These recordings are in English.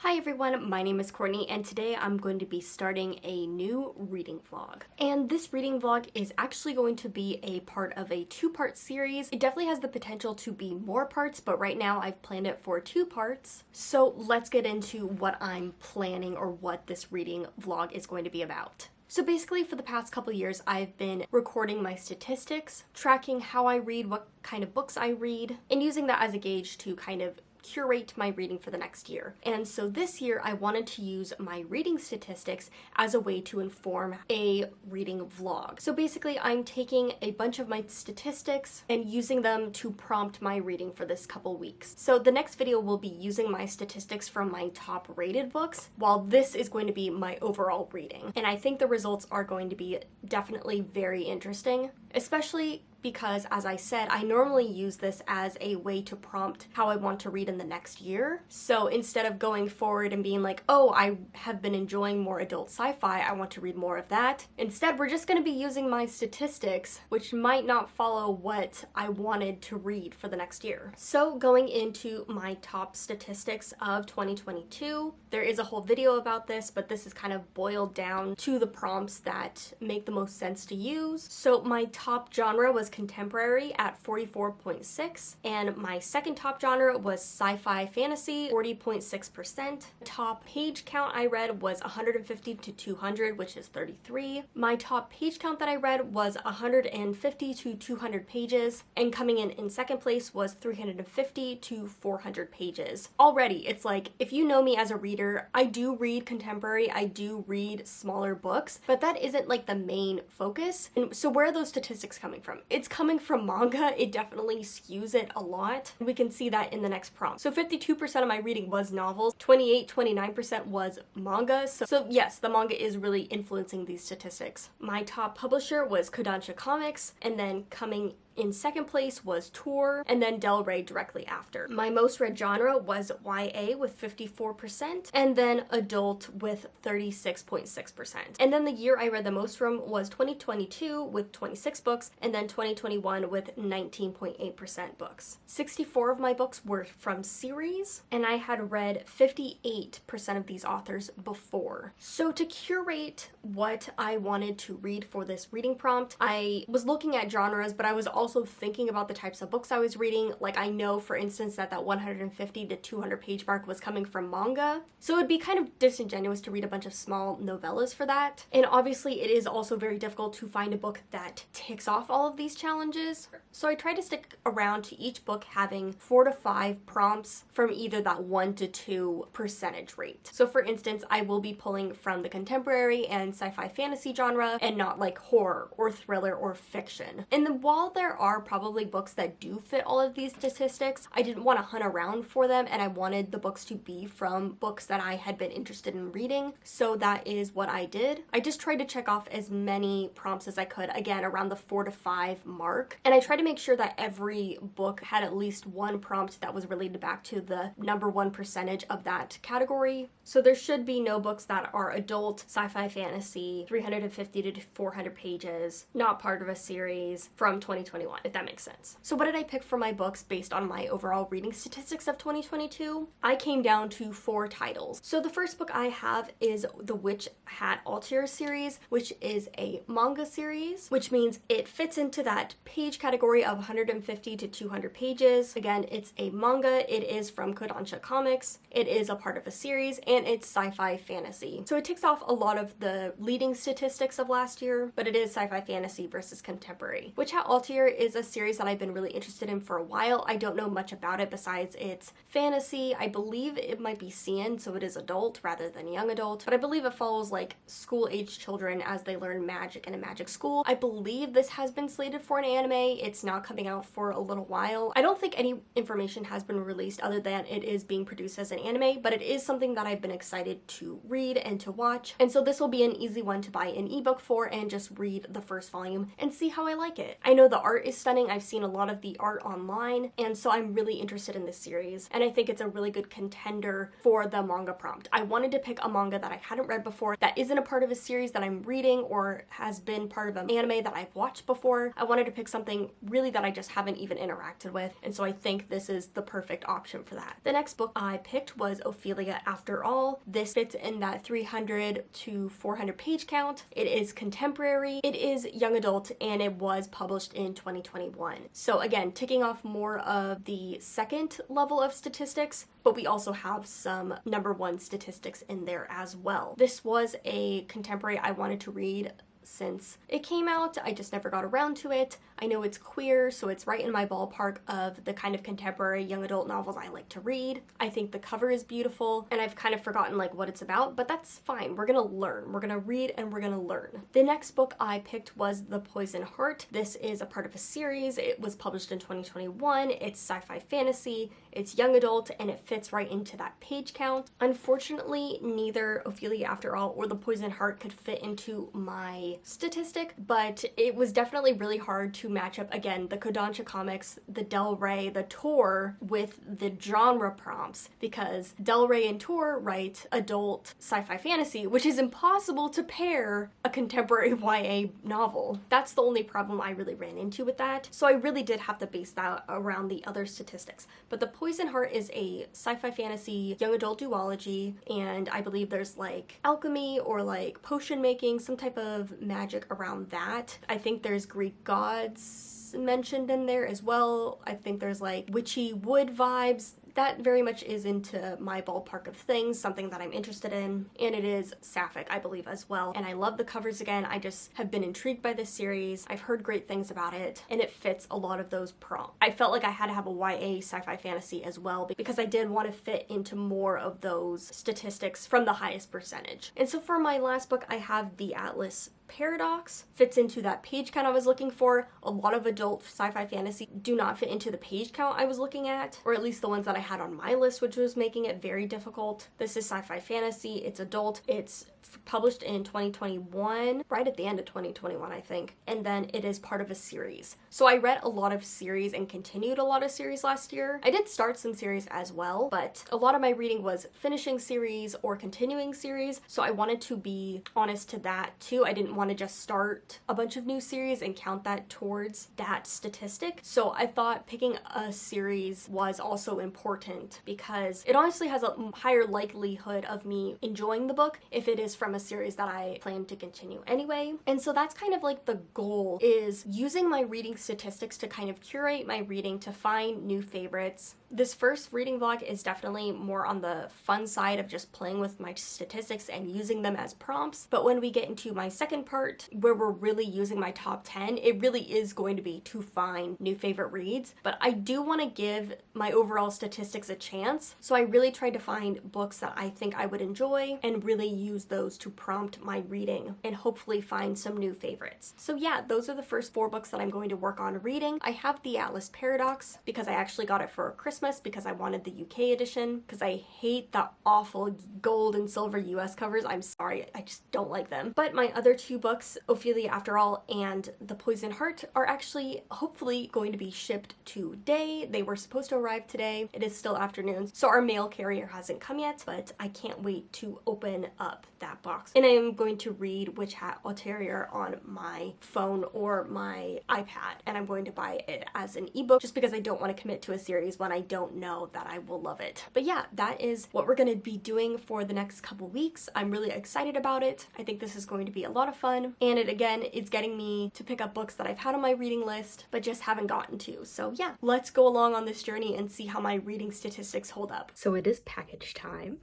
Hi everyone, my name is Courtney and today I'm going to be starting a new reading vlog. And this reading vlog is actually going to be a part of a two-part series. It definitely has the potential to be more parts, but right now I've planned it for 2 parts. So let's get into what I'm planning or what this reading vlog is going to be about. So basically for the past couple years, I've been recording my statistics, tracking how I read, what kind of books I read, and using that as a gauge to kind of curate my reading for the next year. And so this year I wanted to use my reading statistics as a way to inform a reading vlog. So basically I'm taking a bunch of my statistics and using them to prompt my reading for this couple weeks. So the next video will be using my statistics from my top rated books, while this is going to be my overall reading. And I think the results are going to be definitely very interesting, especially because, as I said, I normally use this as a way to prompt how I want to read in the next year. So instead of going forward and being like, oh, I have been enjoying more adult sci-fi, I want to read more of that. Instead, we're just going to be using my statistics, which might not follow what I wanted to read for the next year. So going into my top statistics of 2022, there is a whole video about this, but this is kind of boiled down to the prompts that make the most sense to use. So my top genre was contemporary at 44.6, and my second top genre was sci-fi fantasy, 40.6%. Top page count I read was 150 to 200, which is 33. My top page count that I read was 150 to 200 pages, and coming in second place was 350 to 400 pages. Already, it's like, if you know me as a reader, I do read contemporary, I do read smaller books, but that isn't like the main focus. And so where are those statistics coming from? It's coming from manga. It definitely skews it a lot. We can see that in the next prompt. So 52% of my reading was novels, 29% was manga. So yes, the manga is really influencing these statistics. My top publisher was Kodansha Comics, and then coming in second place was Tor, and then Del Rey directly after. My most read genre was YA with 54%, and then adult with 36.6%. And then the year I read the most from was 2022 with 26 books, and then 2021 with 19.8% books. 64 of my books were from series, and I had read 58% of these authors before. So to curate what I wanted to read for this reading prompt, I was looking at genres, but I was also thinking about the types of books I was reading. Like, I know, for instance, that 150 to 200 page mark was coming from manga, so it'd be kind of disingenuous to read a bunch of small novellas for that. And obviously it is also very difficult to find a book that ticks off all of these challenges, so I try to stick around to each book having 4 to 5 prompts from either that 1 to 2 percentage rate. So for instance, I will be pulling from the contemporary and sci-fi fantasy genre, and not like horror or thriller or fiction. And then while there are probably books that do fit all of these statistics, I didn't want to hunt around for them, and I wanted the books to be from books that I had been interested in reading. So that is what I did. I just tried to check off as many prompts as I could, again around the 4 to 5 mark, and I tried to make sure that every book had at least one prompt that was related back to the number 1 percentage of that category. So there should be no books that are adult, sci-fi fantasy, 350 to 400 pages, not part of a series from 2021, if that makes sense. So what did I pick for my books based on my overall reading statistics of 2022? I came down to 4 titles. So the first book I have is the Witch Hat Altair series, which is a manga series, which means it fits into that page category of 150 to 200 pages. Again, it's a manga. It is from Kodansha Comics. It is a part of a series, and it's sci-fi fantasy. So it ticks off a lot of the leading statistics of last year, but it is sci-fi fantasy versus contemporary. Witch Hat Altair is a series that I've been really interested in for a while. I don't know much about it besides it's fantasy. I believe it might be Seian, so it is adult rather than young adult, but I believe it follows like school-age children as they learn magic in a magic school. I believe this has been slated for an anime. It's not coming out for a little while. I don't think any information has been released other than it is being produced as an anime, but it is something that I've been excited to read and to watch, and so this will be an easy one to buy an ebook for and just read the first volume and see how I like it. I know the art art is stunning. I've seen a lot of the art online, and so I'm really interested in this series, and I think it's a really good contender for the manga prompt. I wanted to pick a manga that I hadn't read before, that isn't a part of a series that I'm reading or has been part of an anime that I've watched before. I wanted to pick something really that I just haven't even interacted with, and so I think this is the perfect option for that. The next book I picked was Ophelia After All. This fits in that 300 to 400 page count. It is contemporary, it is young adult, and it was published in 2021. So again, ticking off more of the second level of statistics, but we also have some number one statistics in there as well. This was a contemporary I wanted to read since it came out. I just never got around to it. I know it's queer, so it's right in my ballpark of the kind of contemporary young adult novels I like to read. I think the cover is beautiful, and I've kind of forgotten like what it's about, but that's fine. We're gonna learn. We're gonna read and we're gonna learn. The next book I picked was The Poison Heart. This is a part of a series. It was published in 2021. It's sci-fi fantasy, it's young adult, and it fits right into that page count. Unfortunately, neither Ophelia After All or The Poison Heart could fit into my statistic, but it was definitely really hard to match up, again, the Kodansha comics, the Del Rey, the Tor with the genre prompts, because Del Rey and Tor write adult sci-fi fantasy, which is impossible to pair a contemporary YA novel. That's the only problem I really ran into with that, so I really did have to base that around the other statistics. But The Poison Heart is a sci-fi fantasy young adult duology, and I believe there's like alchemy or like potion making, some type of magic around that. I think there's Greek gods mentioned in there as well. I think there's like witchy wood vibes. That very much is into my ballpark of things, something that I'm interested in, and it is sapphic, I believe, as well. And I love the covers again. I just have been intrigued by this series. I've heard great things about it, and it fits a lot of those prompts. I felt like I had to have a YA sci-fi fantasy as well, because I did want to fit into more of those statistics from the highest percentage. And so for my last book, I have The Atlas Paradox. Fits into that page count I was looking for. A lot of adult sci-fi fantasy do not fit into the page count I was looking at, or at least the ones that I had on my list, which was making it very difficult. This is sci-fi fantasy, it's adult, it's published in 2021, right at the end of 2021, I think, and then it is part of a series. So I read a lot of series and continued a lot of series last year. I did start some series as well, but a lot of my reading was finishing series or continuing series, so I wanted to be honest to that too. I didn't want to just start a bunch of new series and count that towards that statistic. So I thought picking a series was also important because it honestly has a higher likelihood of me enjoying the book if it is from a series that I plan to continue anyway. And so that's kind of like the goal, is using my reading statistics to kind of curate my reading to find new favorites. This first reading vlog is definitely more on the fun side of just playing with my statistics and using them as prompts. But when we get into my second part, where we're really using my top 10, it really is going to be to find new favorite reads. But I do want to give my overall statistics a chance. So I really tried to find books that I think I would enjoy and really use those to prompt my reading and hopefully find some new favorites. So yeah, those are the first 4 books that I'm going to work on reading. I have The Atlas Paradox because I actually got it for Christmas because I wanted the UK edition, because I hate the awful gold and silver US covers. I'm sorry, I just don't like them. But my other 2 books, Ophelia After All and The Poison Heart, are actually hopefully going to be shipped today. They were supposed to arrive today. It is still afternoon, so our mail carrier hasn't come yet, but I can't wait to open up that box. And I am going to read Witch Hat Ulterior on my phone or my iPad, and I'm going to buy it as an ebook just because I don't want to commit to a series when I don't know that I will love it. But yeah, that is what we're going to be doing for the next couple weeks. I'm really excited about it. I think this is going to be a lot of fun, and it again is getting me to pick up books that I've had on my reading list but just haven't gotten to. So yeah, let's go along on this journey and see how my reading statistics hold up. So it is package time.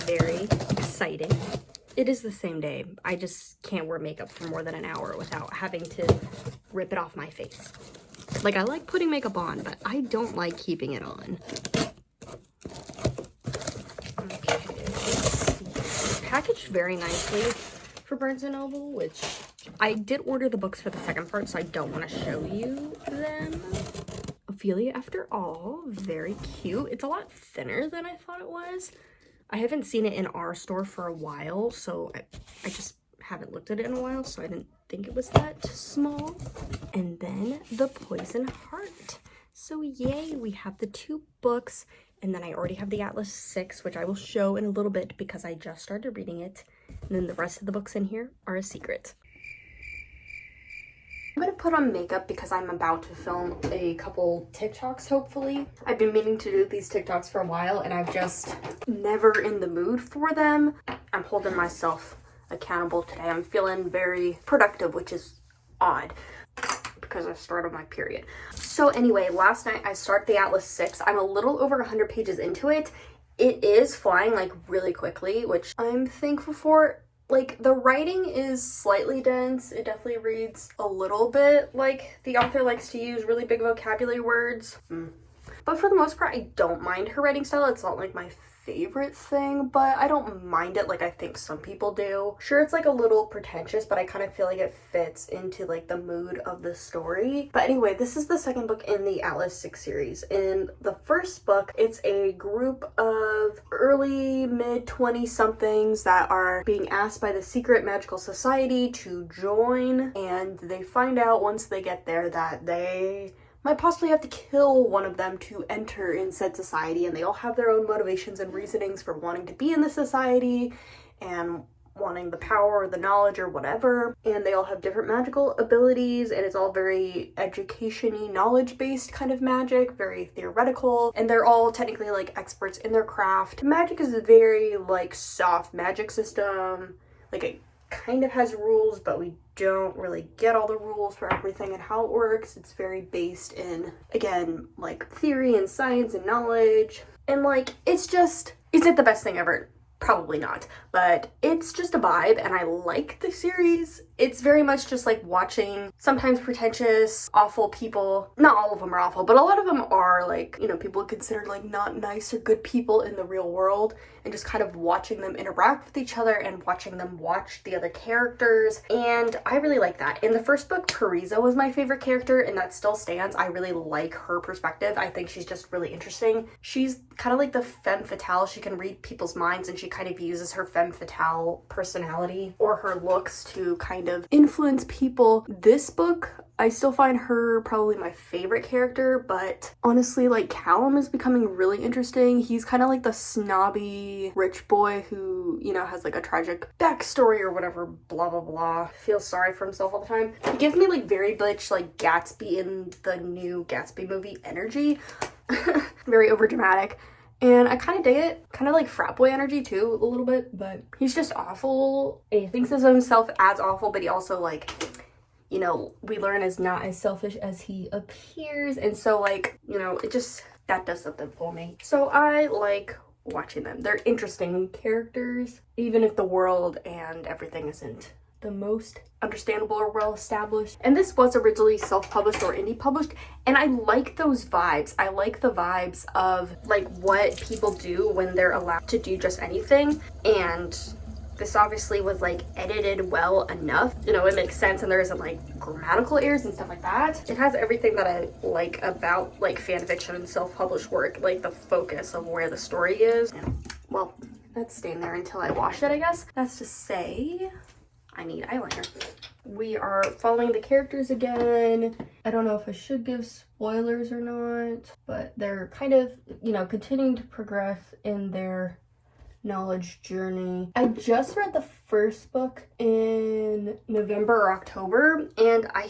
Very exciting. It is the same day. I just can't wear makeup for more than an hour without having to rip it off my face. Like, I like putting makeup on, but I don't like keeping it on. Okay, it's packaged very nicely for Barnes & Noble, which I did order the books for the second part, so I don't want to show you them. Ophelia After All, very cute. It's a lot thinner than I thought it was. I haven't seen it in our store for a while, so I just haven't looked at it in a while, so I didn't think it was that small. And then The Poison Heart. So yay, we have the 2 books, and then I already have the Atlas 6, which I will show in a little bit because I just started reading it. And then the rest of the books in here are a secret. I'm gonna put on makeup because I'm about to film a couple TikToks, hopefully. I've been meaning to do these TikToks for a while, and I've just never in the mood for them. I'm holding myself accountable today. I'm feeling very productive, which is odd because I started my period. So anyway, last night I started the Atlas 6. I'm a little over 100 pages into it. It is flying like really quickly, which I'm thankful for. Like, the writing is slightly dense. It definitely reads a little bit like the author likes to use really big vocabulary words. But for the most part, I don't mind her writing style. It's not like my favorite thing, but I don't mind it like I think some people do. Sure, it's like a little pretentious, but I kind of feel like it fits into like the mood of the story. But anyway, this is the second book in the Atlas 6 series. In the first book, it's a group of early mid 20 somethings that are being asked by the secret magical society to join, and they find out once they get there that they might possibly have to kill one of them to enter in said society, and they all have their own motivations and reasonings for wanting to be in the society and wanting the power or the knowledge or whatever, and they all have different magical abilities, and it's all very education-y, knowledge-based kind of magic, very theoretical, and they're all technically like experts in their craft. Magic is a very like soft magic system. Like, it kind of has rules, but we don't really get all the rules for everything and how it works. It's very based in, again, like theory and science and knowledge. And like, it's just, is it the best thing ever? Probably not, but it's just a vibe, and I like the series. It's very much just like watching sometimes pretentious, awful people. Not all of them are awful, but a lot of them are like, you know, people considered like not nice or good people in the real world, and just kind of watching them interact with each other and watching them watch the other characters. And I really like that. In the first book, Parisa was my favorite character, and that still stands. I really like her perspective. I think she's just really interesting. She's kind of like the femme fatale. She can read people's minds, and she kind of uses her femme fatale personality or her looks to kind of influence people. This book, I still find her probably my favorite character, but honestly, like, Callum is becoming really interesting. He's kind of like the snobby rich boy who, you know, has like a tragic backstory or whatever, blah blah blah, feels sorry for himself all the time. He gives me like very much like Gatsby in the new Gatsby movie energy. Very overdramatic. And I kind of dig it. Kind of like frat boy energy too, a little bit, but he's just awful. And he thinks of himself as awful, but he also, like, you know, we learn is not as selfish as he appears. And so, like, you know, it just, that does something for me. So I like watching them. They're interesting characters, even if the world and everything isn't the most understandable or well established. And this was originally self-published or indie published, and I like those vibes. I like the vibes of like what people do when they're allowed to do just anything, and this obviously was like edited well enough, you know, it makes sense, and there isn't like grammatical errors and stuff like that. It has everything that I like about like fan fiction and self-published work, like the focus of where the story is. And, well, that's staying there until I wash it, I guess. That's to say, I need eyeliner. We are following the characters again. I don't know if I should give spoilers or not, but they're kind of, you know, continuing to progress in their knowledge journey. I just read the first book in November or October, and I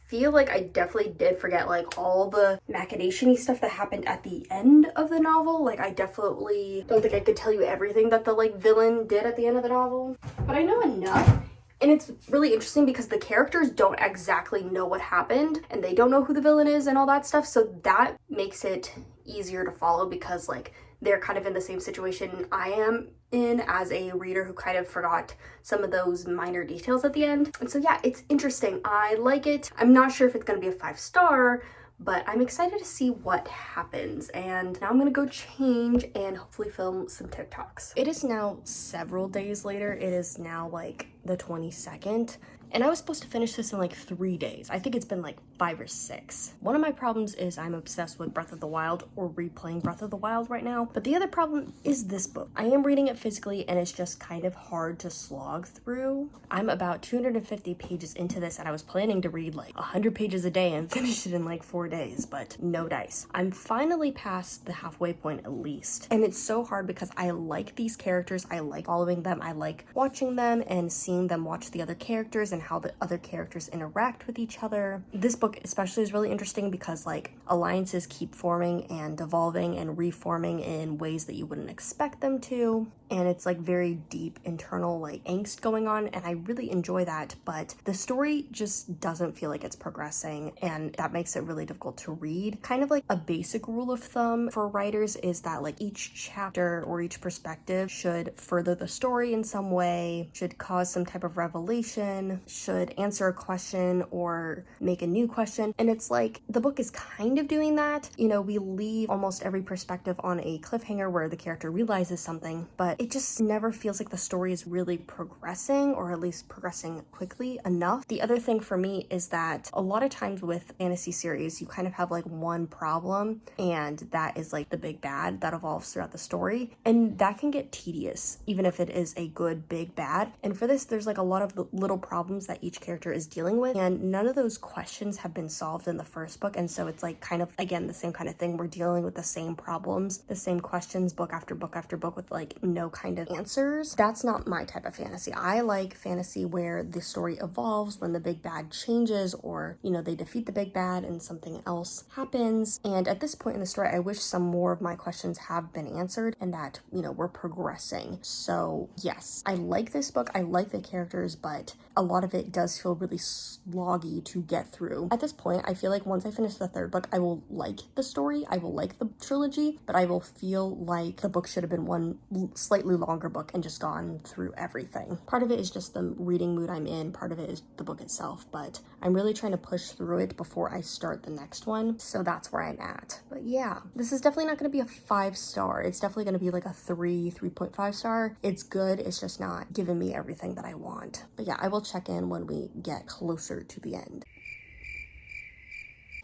feel like I definitely did forget like all the machination-y stuff that happened at the end of the novel. Like, I definitely don't think I could tell you everything that the like villain did at the end of the novel, but I know enough. And it's really interesting because the characters don't exactly know what happened, and they don't know who the villain is and all that stuff. So that makes it easier to follow because like they're kind of in the same situation I am in as a reader who kind of forgot some of those minor details at the end. And so yeah, it's interesting. I like it. I'm not sure if it's going to be a 5-star, but I'm excited to see what happens. And now I'm gonna go change and hopefully film some TikToks. It is now several days later. It is now like the 22nd. And I was supposed to finish this in like 3 days. I think it's been like 5 or 6. One of my problems is I'm obsessed with Breath of the Wild, or replaying Breath of the Wild right now, but the other problem is this book. I am reading it physically and it's just kind of hard to slog through. I'm about 250 pages into this and I was planning to read like 100 pages a day and finish it in like 4 days, but no dice. I'm finally past the halfway point at least, and it's so hard because I like these characters, I like following them, I like watching them and seeing them watch the other characters and how the other characters interact with each other. This book especially is really interesting because like alliances keep forming and evolving and reforming in ways that you wouldn't expect them to, and it's like very deep internal like angst going on, and I really enjoy that, but the story just doesn't feel like it's progressing, and that makes it really difficult to read. Kind of like a basic rule of thumb for writers is that like each chapter or each perspective should further the story in some way, should cause some type of revelation, should answer a question or make a new question, and it's like the book is kind of doing that. You know, we leave almost every perspective on a cliffhanger where the character realizes something, but it just never feels like the story is really progressing, or at least progressing quickly enough. The other thing for me is that a lot of times with fantasy series, you kind of have like one problem, and that is like the big bad that evolves throughout the story, and that can get tedious even if it is a good big bad. And for this, there's like a lot of little problems that each character is dealing with, and none of those questions have been solved in the first book, and so it's like kind of again the same kind of thing. We're dealing with the same problems, the same questions book after book after book with like no kind of answers. That's not my type of fantasy. I like fantasy where the story evolves when the big bad changes, or you know, they defeat the big bad and something else happens. And at this point in the story, I wish some more of my questions have been answered and that, you know, we're progressing. So yes, I like this book, I like the characters, but a lot of it does feel really sloggy to get through. At this point, I feel like once I finish the third book, I will like the story, I will like the trilogy, but I will feel like the book should have been one slightly longer book and just gone through everything. Part of it is just the reading mood I'm in, part of it is the book itself, but I'm really trying to push through it before I start the next one, so that's where I'm at. But yeah, this is definitely not going to be a 5-star. It's definitely going to be like a 3.5 star. It's good, it's just not giving me everything that I want. But yeah, I will check in when we get closer to the end.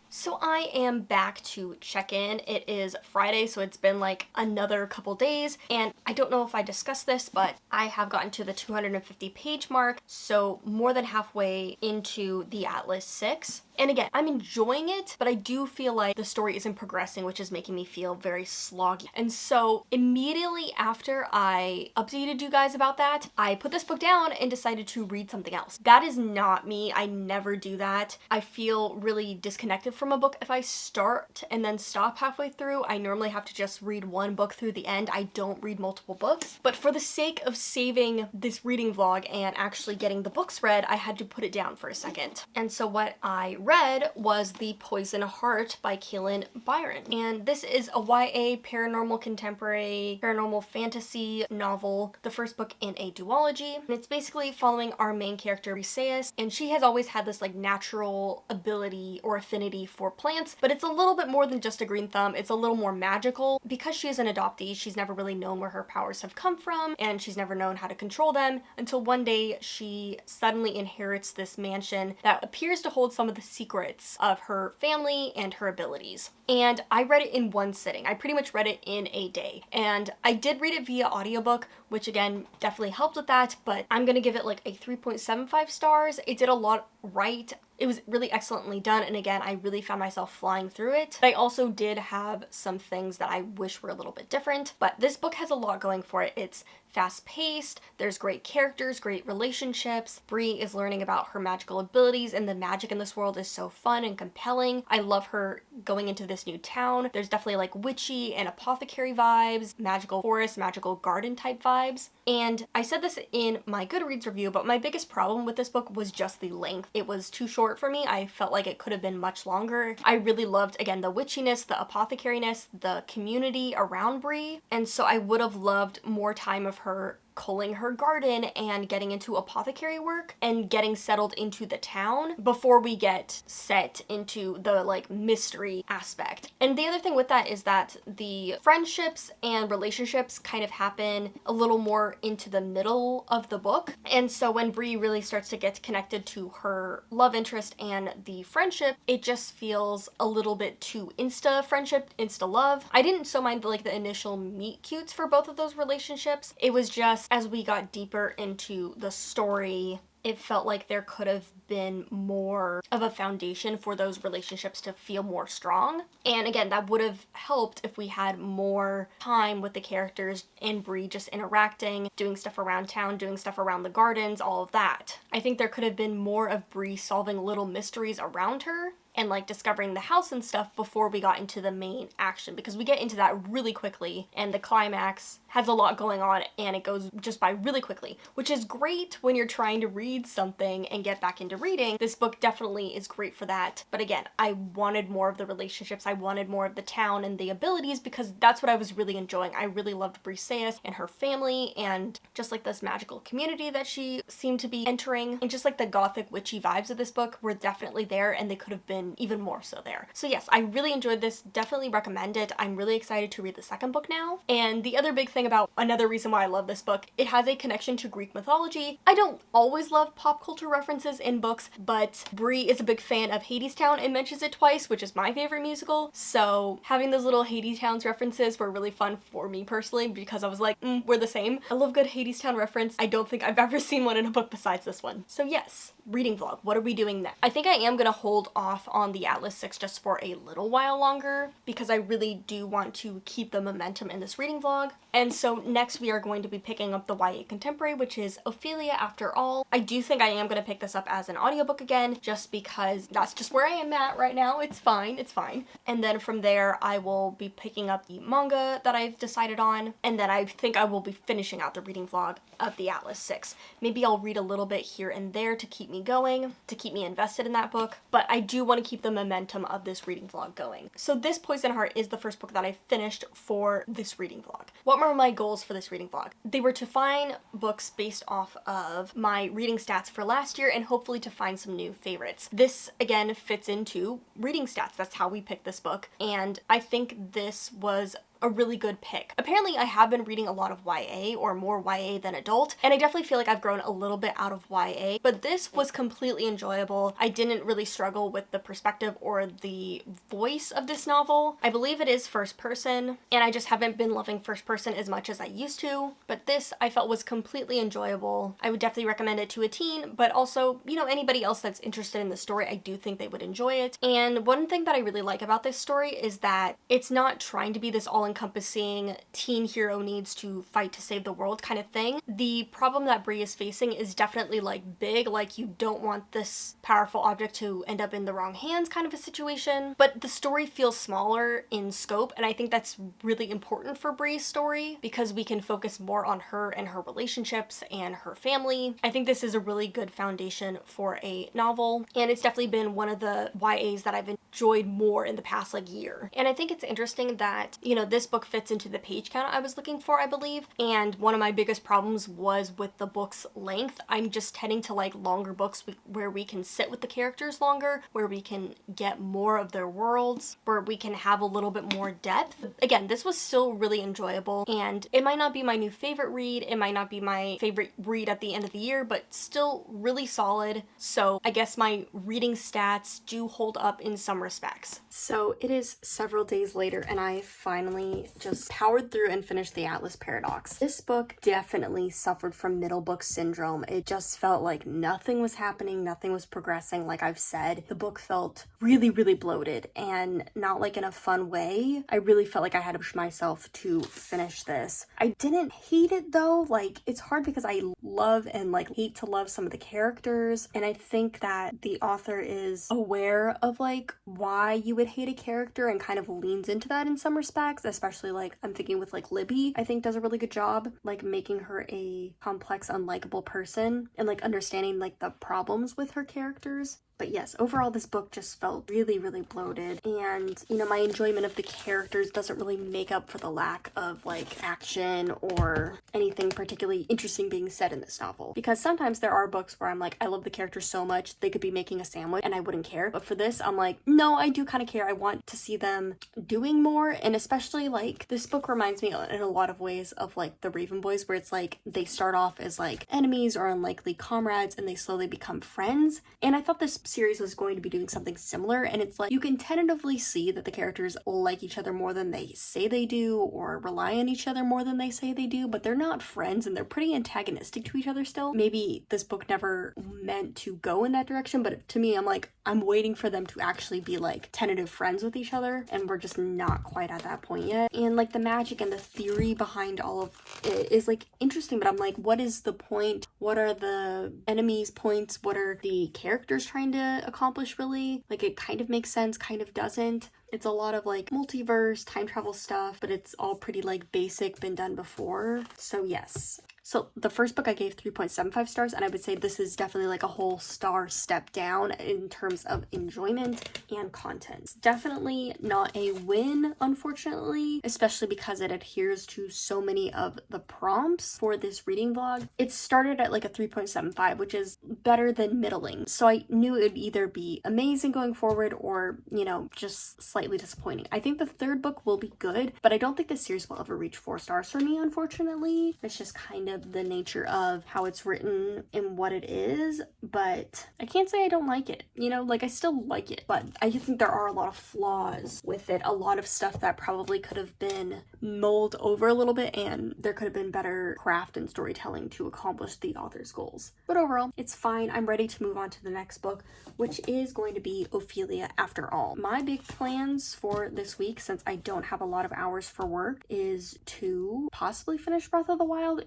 So I am back to check in. It is Friday, so it's been like another couple days, and I don't know if I discussed this, but I have gotten to the 250 page mark, so more than halfway into the Atlas 6. And again, I'm enjoying it, but I do feel like the story isn't progressing, which is making me feel very sloggy. And so immediately after I updated you guys about that, I put this book down and decided to read something else. That is not me. I never do that. I feel really disconnected from a book if I start and then stop halfway through. I normally have to just read one book through the end. I don't read multiple books. But for the sake of saving this reading vlog and actually getting the books read, I had to put it down for a second. And so what I read was The Poison Heart by Kailyn Byron. And this is a YA paranormal contemporary paranormal fantasy novel, the first book in a duology. And it's basically following our main character, Briseis, and she has always had this like natural ability or affinity for plants, but it's a little bit more than just a green thumb. It's a little more magical. Because she is an adoptee, she's never really known where her powers have come from, and she's never known how to control them until one day she suddenly inherits this mansion that appears to hold some of the secrets of her family and her abilities. And I read it in one sitting. I pretty much read it in a day. And I did read it via audiobook, which again definitely helped with that, but I'm gonna give it like a 3.75 stars. It did a lot right. It was really excellently done, and again, I really found myself flying through it. But I also did have some things that I wish were a little bit different, but this book has a lot going for it. It's fast-paced, there's great characters, great relationships. Bri is learning about her magical abilities, and the magic in this world is so fun and compelling. I love her going into this new town. There's definitely like witchy and apothecary vibes, magical forest, magical garden type vibes. And I said this in my Goodreads review, but my biggest problem with this book was just the length. It was too short for me. I felt like it could have been much longer. I really loved, again, the witchiness, the apothecaryness, the community around Bri, and so I would have loved more time of her culling her garden and getting into apothecary work and getting settled into the town before we get set into the like mystery aspect. And the other thing with that is that the friendships and relationships kind of happen a little more into the middle of the book. And so when Bree really starts to get connected to her love interest and the friendship, it just feels a little bit too insta friendship, insta love. I didn't so mind like the initial meet cutes for both of those relationships. It was just as we got deeper into the story, it felt like there could have been more of a foundation for those relationships to feel more strong. And again, that would have helped if we had more time with the characters and Bree just interacting, doing stuff around town, doing stuff around the gardens, all of that. I think there could have been more of Bree solving little mysteries around her and like discovering the house and stuff before we got into the main action, because we get into that really quickly and the climax has a lot going on and it goes just by really quickly, which is great when you're trying to read something and get back into reading. This book definitely is great for that. But again, I wanted more of the relationships. I wanted more of the town and the abilities because that's what I was really enjoying. I really loved Briseis and her family and just like this magical community that she seemed to be entering, and just like the gothic witchy vibes of this book were definitely there, and they could have been even more so there. So yes, I really enjoyed this. Definitely recommend it. I'm really excited to read the second book now. And the other big thing about another reason why I love this book, it has a connection to Greek mythology. I don't always love pop culture references in books, but Bree is a big fan of Hadestown and mentions it twice, which is my favorite musical. So having those little Hadestown references were really fun for me personally, because I was like, we're the same. I love good Hadestown reference. I don't think I've ever seen one in a book besides this one. So yes, reading vlog. What are we doing next? I think I am gonna hold off on the Atlas 6 just for a little while longer because I really do want to keep the momentum in this reading vlog. And so next we are going to be picking up the YA contemporary, which is Ophelia After All. I do think I am going to pick this up as an audiobook again, just because that's just where I am at right now. It's fine, it's fine. And then from there I will be picking up the manga that I've decided on, and then I think I will be finishing out the reading vlog of the Atlas 6. Maybe I'll read a little bit here and there to keep me going, to keep me invested in that book, but I do want to keep the momentum of this reading vlog going. So this Poison Heart is the first book that I finished for this reading vlog. What were my goals for this reading vlog? They were to find books based off of my reading stats for last year and hopefully to find some new favorites. This again fits into reading stats. That's how we picked this book, and I think this was a really good pick. Apparently I have been reading a lot of YA, or more YA than adult, and I definitely feel like I've grown a little bit out of YA, but this was completely enjoyable. I didn't really struggle with the perspective or the voice of this novel. I believe it is first person, and I just haven't been loving first person as much as I used to, but this I felt was completely enjoyable. I would definitely recommend it to a teen, but also, you know, anybody else that's interested in the story, I do think they would enjoy it. And one thing that I really like about this story is that it's not trying to be this all-encompassing teen hero needs to fight to save the world kind of thing. The problem that Bree is facing is definitely like big, like you don't want this powerful object to end up in the wrong hands kind of a situation, but the story feels smaller in scope, and I think that's really important for Bree's story because we can focus more on her and her relationships and her family. I think this is a really good foundation for a novel, and it's definitely been one of the YAs that I've enjoyed more in the past like year. And I think it's interesting that, you know, this book fits into the page count I was looking for, I believe, and one of my biggest problems was with the book's length. I'm just tending to like longer books where we can sit with the characters longer, where we can get more of their worlds, where we can have a little bit more depth. Again, this was still really enjoyable, and it might not be my new favorite read, it might not be my favorite read at the end of the year, but still really solid. So I guess my reading stats do hold up in some respects. So it is several days later and I finally just powered through and finished The Atlas Paradox. This book definitely suffered from middle book syndrome. It just felt like nothing was happening, nothing was progressing. Like I've said, the book felt really, really bloated and not like in a fun way. I really felt like I had to push myself to finish this. I didn't hate it though. Like it's hard because I love and like hate to love some of the characters, and I think that the author is aware of like why you would hate a character and kind of leans into that in some respects, especially like I'm thinking with like Libby, I think does a really good job like making her a complex, unlikable person and like understanding like the problems with her characters. But yes, overall this book just felt really, really bloated, and you know, my enjoyment of the characters doesn't really make up for the lack of like action or anything particularly interesting being said in this novel. Because sometimes there are books where I'm like, I love the characters so much they could be making a sandwich and I wouldn't care. But for this, I'm like, no, I do kind of care. I want to see them doing more. And especially like this book reminds me in a lot of ways of like the Raven Boys, where it's like they start off as like enemies or unlikely comrades and they slowly become friends. And I thought this series was going to be doing something similar, and it's like you can tentatively see that the characters like each other more than they say they do, or rely on each other more than they say they do, but they're not friends and they're pretty antagonistic to each other still. Maybe this book never meant to go in that direction, but to me, I'm like, I'm waiting for them to actually be like tentative friends with each other, and we're just not quite at that point yet. And like the magic and the theory behind all of it is like interesting, but I'm like, what is the point? What are the enemies' points? What are the characters trying to accomplish, really? Like, it kind of makes sense, kind of doesn't. It's a lot of like multiverse, time travel stuff, but it's all pretty like basic, been done before. So yes. So the first book I gave 3.75 stars, and I would say this is definitely like a whole star step down in terms of enjoyment and content. It's definitely not a win, unfortunately, especially because it adheres to so many of the prompts for this reading vlog. It started at like a 3.75, which is better than middling. So I knew it would either be amazing going forward or, you know, just slightly disappointing. I think the third book will be good, but I don't think the series will ever reach 4 stars for me, unfortunately. It's just kind of the nature of how it's written and what it is, but I can't say I don't like it. You know, like I still like it, but I think there are a lot of flaws with it, a lot of stuff that probably could have been mulled over a little bit, and there could have been better craft and storytelling to accomplish the author's goals. But overall, it's fine. I'm ready to move on to the next book, which is going to be Ophelia After All. My big plans for this week, since I don't have a lot of hours for work, is to possibly finish Breath of the Wild.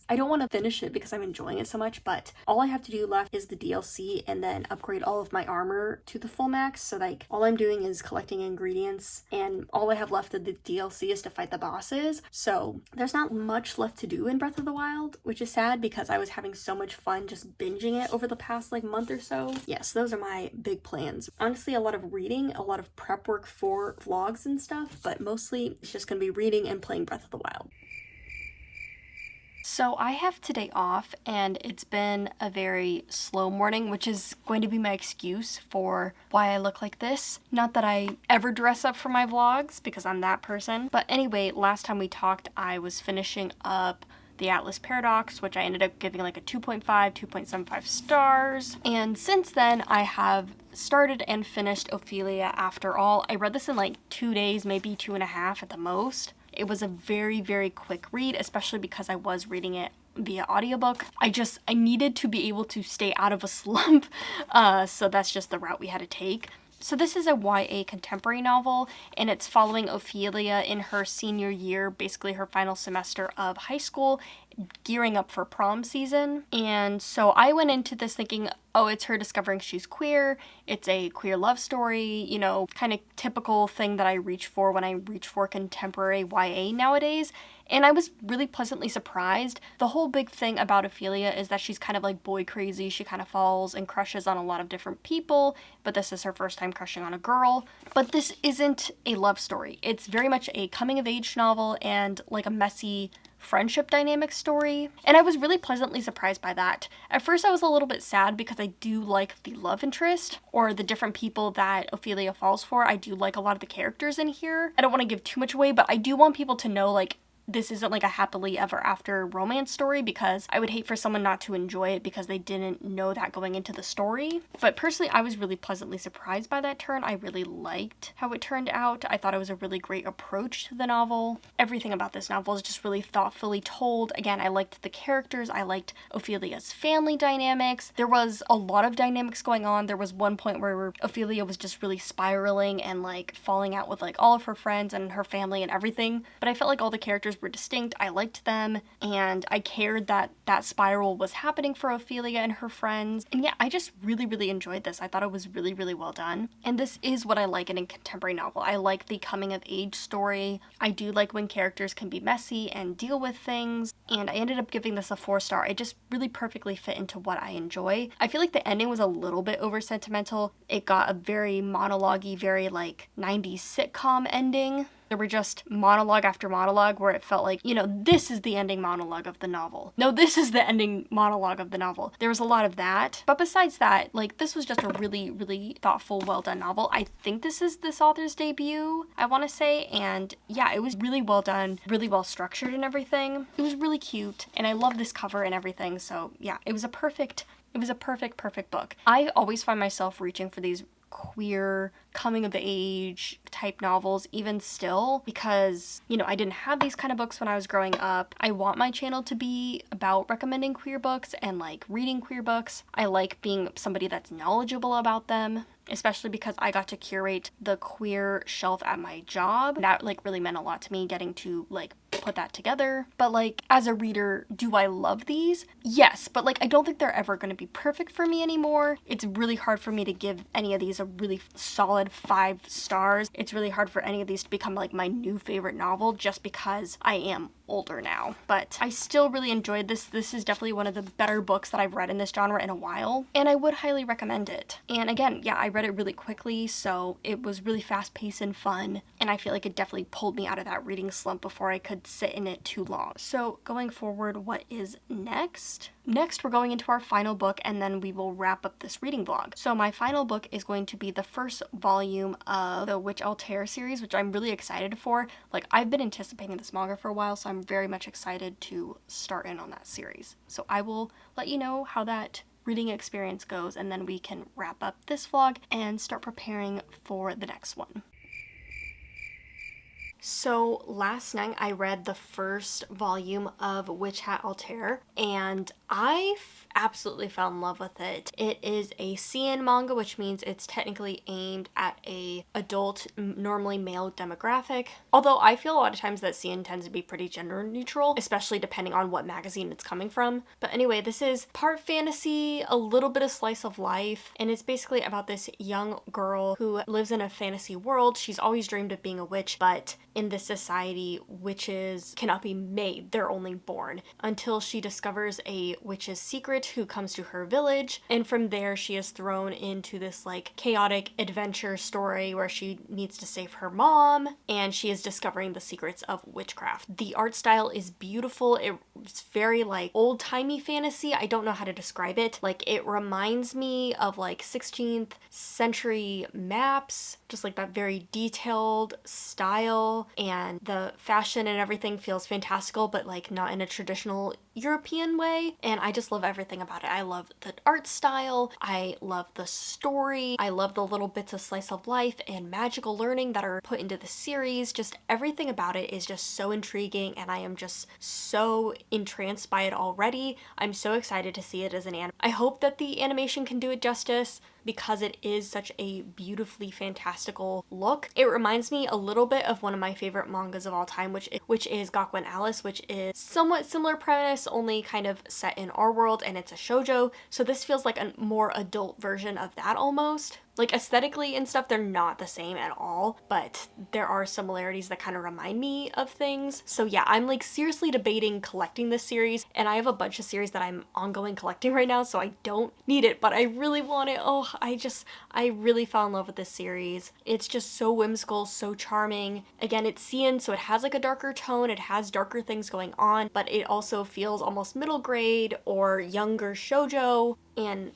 I don't want to finish it because I'm enjoying it so much, but all I have to do left is the DLC and then upgrade all of my armor to the full max. So like all I'm doing is collecting ingredients, and all I have left of the DLC is to fight the bosses. So there's not much left to do in Breath of the Wild, which is sad because I was having so much fun just binging it over the past like month or so. Yes, those are my big plans. Honestly, a lot of reading, a lot of prep work for vlogs and stuff, but mostly it's just gonna be reading and playing Breath of the Wild. So I have today off, and it's been a very slow morning, which is going to be my excuse for why I look like this. Not that I ever dress up for my vlogs, because I'm that person. But anyway, last time we talked, I was finishing up The Atlas Paradox, which I ended up giving like a 2.5, 2.75 stars. And since then, I have started and finished Ophelia After All. I read this in like 2 days, maybe 2.5 at the most. It was a very, very quick read, especially because I was reading it via audiobook. I needed to be able to stay out of a slump, so that's just the route we had to take. So this is a YA contemporary novel, and it's following Ophelia in her senior year, basically her final semester of high school, gearing up for prom season. And so I went into this thinking, oh, it's her discovering she's queer, it's a queer love story, you know, kind of typical thing that I reach for when I reach for contemporary YA nowadays. And I was really pleasantly surprised. The whole big thing about Ophelia is that she's kind of like boy crazy. She kind of falls and crushes on a lot of different people, but this is her first time crushing on a girl. But this isn't a love story. It's very much a coming of age novel and like a messy friendship dynamic story, and I was really pleasantly surprised by that. At first I was a little bit sad because I do like the love interest, or the different people that Ophelia falls for. I do like a lot of the characters in here. I don't want to give too much away, but I do want people to know like this isn't like a happily ever after romance story, because I would hate for someone not to enjoy it because they didn't know that going into the story. But personally, I was really pleasantly surprised by that turn. I really liked how it turned out. I thought it was a really great approach to the novel. Everything about this novel is just really thoughtfully told. Again, I liked the characters. I liked Ophelia's family dynamics. There was a lot of dynamics going on. There was one point where Ophelia was just really spiraling and like falling out with like all of her friends and her family and everything. But I felt like all the characters stories were distinct, I liked them, and I cared that that spiral was happening for Ophelia and her friends. And yeah, I just really, really enjoyed this. I thought it was really, really well done. And this is what I like in a contemporary novel. I like the coming of age story. I do like when characters can be messy and deal with things. And I ended up giving this a 4-star. It just really perfectly fit into what I enjoy. I feel like the ending was a little bit over sentimental. It got a very monologue-y, very like 90s sitcom ending. There were just monologue after monologue where it felt like, you know, this is the ending monologue of the novel. No, this is the ending monologue of the novel. There was a lot of that. But besides that, like, this was just a really, really thoughtful, well done novel. I think this is this author's debut, I want to say. And yeah, it was really well done, really well structured and everything. It was really cute. And I love this cover and everything. So yeah, it was a perfect book. I always find myself reaching for these queer coming of age type novels even still, because, you know, I didn't have these kind of books when I was growing up. I want my channel to be about recommending queer books and like reading queer books. I like being somebody that's knowledgeable about them, especially because I got to curate the queer shelf at my job. That like really meant a lot to me, getting to like put that together. But like, as a reader, do I love these? Yes, but like, I don't think they're ever going to be perfect for me anymore. It's really hard for me to give any of these a really solid 5 stars. It's really hard for any of these to become like my new favorite novel just because I am older now. But I still really enjoyed this. This is definitely one of the better books that I've read in this genre in a while, and I would highly recommend it. And again, yeah, I read it really quickly, so it was really fast-paced and fun, and I feel like it definitely pulled me out of that reading slump before I could sit in it too long. So going forward, what is next? Next, we're going into our final book, and then we will wrap up this reading vlog. So my final book is going to be the first volume of the Witch Altair series, which I'm really excited for. Like, I've been anticipating this manga for a while, so I'm very much excited to start in on that series. So I will let you know how that reading experience goes, and then we can wrap up this vlog and start preparing for the next one. So last night I read the first volume of Witch Hat Altair, and I absolutely fell in love with it. It is a CN manga, which means it's technically aimed at a adult, normally male demographic. Although I feel a lot of times that CN tends to be pretty gender neutral, especially depending on what magazine it's coming from. But anyway, this is part fantasy, a little bit of slice of life, and it's basically about this young girl who lives in a fantasy world. She's always dreamed of being a witch, but in this society, witches cannot be made, they're only born, until she discovers a witch's secret who comes to her village, and from there she is thrown into this like chaotic adventure story where she needs to save her mom, and she is discovering the secrets of witchcraft. The art style is beautiful. It's very like old-timey fantasy. I don't know how to describe it. Like, it reminds me of like 16th century maps, just like that very detailed style, and the fashion and everything feels fantastical, but like not in a traditional European way, and I just love everything about it. I love the art style, I love the story, I love the little bits of slice of life and magical learning that are put into the series. Just everything about it is just so intriguing, and I am just so entranced by it already. I'm so excited to see it as an anime. I hope that the animation can do it justice, because it is such a beautifully fantastical look. It reminds me a little bit of one of my favorite mangas of all time, which is Gakuen Alice, which is somewhat similar premise, only kind of set in our world, and it's a shoujo. So this feels like a more adult version of that almost. Like, aesthetically and stuff, they're not the same at all, but there are similarities that kind of remind me of things. So yeah, I'm like seriously debating collecting this series, and I have a bunch of series that I'm ongoing collecting right now, so I don't need it, but I really want it. Oh, I really fell in love with this series. It's just so whimsical, so charming. Again, it's CN, so it has like a darker tone, it has darker things going on, but it also feels almost middle grade or younger shoujo, and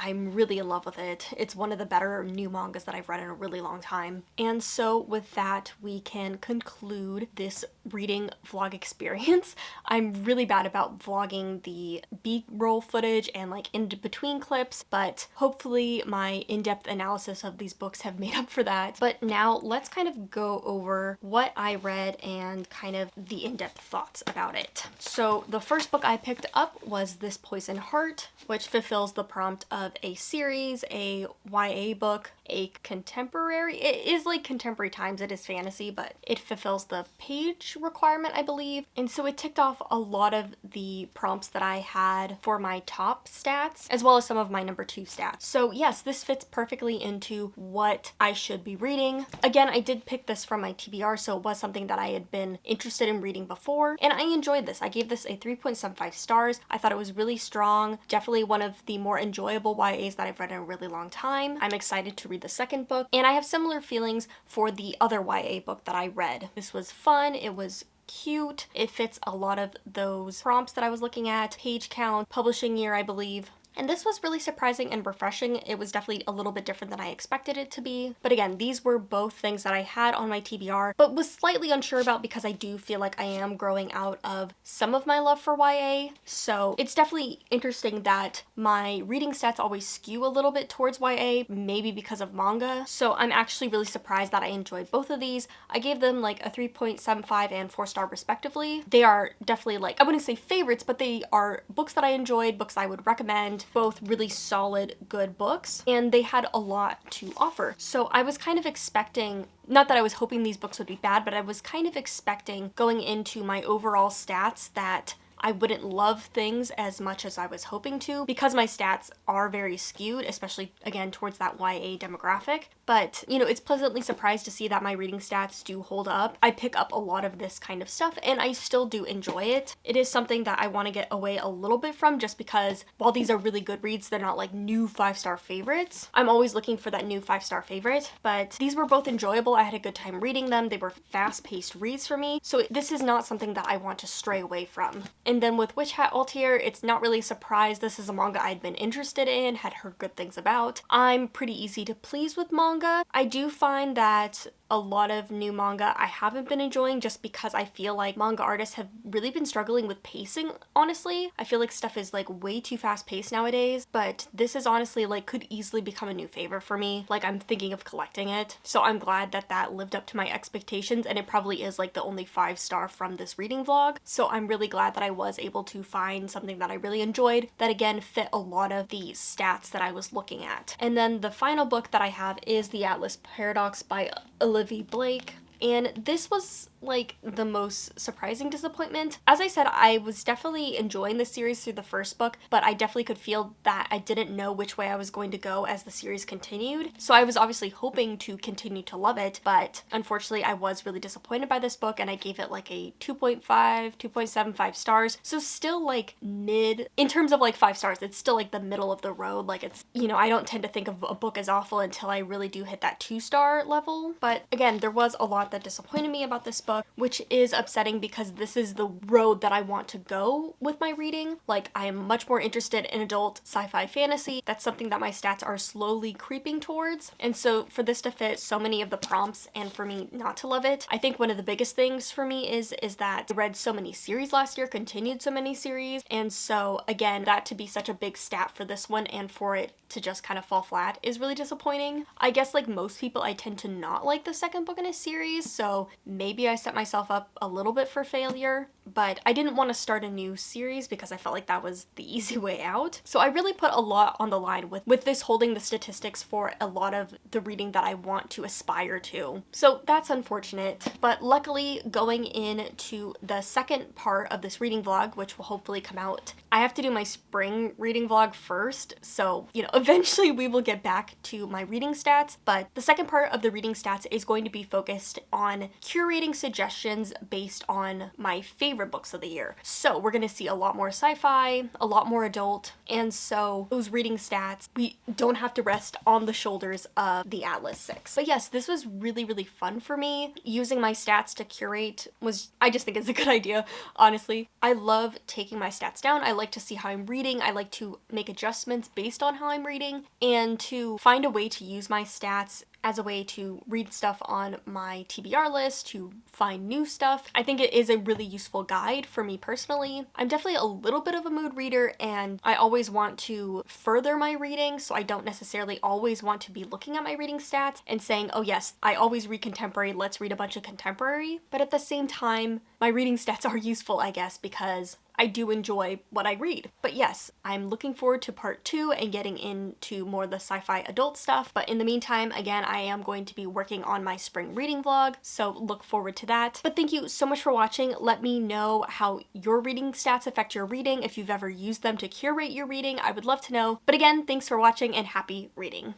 I'm really in love with it. It's one of the better new mangas that I've read in a really long time. And so with that, we can conclude this reading vlog experience. I'm really bad about vlogging the B-roll footage and like in between clips, but hopefully my in-depth analysis of these books have made up for that. But now let's kind of go over what I read and kind of the in-depth thoughts about it. So the first book I picked up was This Poison Heart which fulfills the prompt of a series, a YA book, a contemporary. It is like contemporary times, it is fantasy, but it fulfills the page requirement, I believe. And so it ticked off a lot of the prompts that I had for my top stats, as well as some of my number 2 stats. So yes, this fits perfectly into what I should be reading. Again, I did pick this from my TBR, so it was something that I had been interested in reading before, and I enjoyed this. I gave this a 3.75 stars. I thought it was really strong, definitely one of the more enjoyable YAs that I've read in a really long time. I'm excited to read the second book, and I have similar feelings for the other YA book that I read. This was fun, it was cute, it fits a lot of those prompts that I was looking at, page count, publishing year, I believe. And this was really surprising and refreshing. It was definitely a little bit different than I expected it to be. But again, these were both things that I had on my TBR, but was slightly unsure about because I do feel like I am growing out of some of my love for YA. So it's definitely interesting that my reading stats always skew a little bit towards YA, maybe because of manga. So I'm actually really surprised that I enjoyed both of these. I gave them like a 3.75 and 4-star respectively. They are definitely like, I wouldn't say favorites, but they are books that I enjoyed, books I would recommend. Both really solid, good books, and they had a lot to offer. So I was kind of expecting, not that I was hoping these books would be bad, but I was kind of expecting going into my overall stats that I wouldn't love things as much as I was hoping to, because my stats are very skewed, especially again towards that YA demographic. But, you know, it's pleasantly surprised to see that my reading stats do hold up. I pick up a lot of this kind of stuff and I still do enjoy it. It is something that I want to get away a little bit from, just because while these are really good reads, they're not like new 5-star favorites. I'm always looking for that new 5-star favorite, but these were both enjoyable. I had a good time reading them. They were fast-paced reads for me. So this is not something that I want to stray away from. And then with Witch Hat Altair, it's not really a surprise. This is a manga I'd been interested in, had heard good things about. I'm pretty easy to please with manga. I do find that a lot of new manga I haven't been enjoying, just because I feel like manga artists have really been struggling with pacing, honestly. I feel like stuff is like way too fast paced nowadays, but this is honestly like could easily become a new favorite for me. Like I'm thinking of collecting it. So I'm glad that that lived up to my expectations, and it probably is like the only 5-star from this reading vlog. So I'm really glad that I was able to find something that I really enjoyed that again fit a lot of the stats that I was looking at. And then the final book that I have is The Atlas Paradox by Olivia Blake. And this was like the most surprising disappointment. As I said, I was definitely enjoying the series through the first book, but I definitely could feel that I didn't know which way I was going to go as the series continued. So I was obviously hoping to continue to love it, but unfortunately I was really disappointed by this book, and I gave it like a 2.5, 2.75 stars. So still like mid, in terms of like 5 stars, it's still like the middle of the road. Like it's, you know, I don't tend to think of a book as awful until I really do hit that 2-star level. But again, there was a lot that disappointed me about this book, which is upsetting because this is the road that I want to go with my reading. Like I am much more interested in adult sci-fi fantasy. That's something that my stats are slowly creeping towards. And so for this to fit so many of the prompts and for me not to love it, I think one of the biggest things for me is that I read so many series last year, continued so many series. And so again, that to be such a big stat for this one and for it to just kind of fall flat is really disappointing. I guess like most people, I tend to not like the second book in a series, so maybe I set myself up a little bit for failure, but I didn't want to start a new series because I felt like that was the easy way out. So I really put a lot on the line with this holding the statistics for a lot of the reading that I want to aspire to. So that's unfortunate, but luckily going into the second part of this reading vlog, which will hopefully come out, I have to do my spring reading vlog first, so you know, eventually we will get back to my reading stats, but the second part of the reading stats is going to be focused on curating suggestions based on my favorite books of the year. So we're gonna see a lot more sci-fi, a lot more adult, and so those reading stats, we don't have to rest on the shoulders of the Atlas 6. But yes, this was really, really fun for me. Using my stats to curate was, I just think it's a good idea, honestly. I love taking my stats down. I like to see how I'm reading. I like to make adjustments based on how I'm reading and to find a way to use my stats as a way to read stuff on my TBR list, to find new stuff. I think it is a really useful guide for me personally. I'm definitely a little bit of a mood reader, and I always want to further my reading, so I don't necessarily always want to be looking at my reading stats and saying, oh yes, I always read contemporary, let's read a bunch of contemporary. But at the same time, my reading stats are useful, I guess, because I do enjoy what I read. But yes, I'm looking forward to part 2 and getting into more of the sci-fi adult stuff. But in the meantime, again, I am going to be working on my spring reading vlog, so look forward to that. But thank you so much for watching. Let me know how your reading stats affect your reading. If you've ever used them to curate your reading, I would love to know. But again, thanks for watching and happy reading.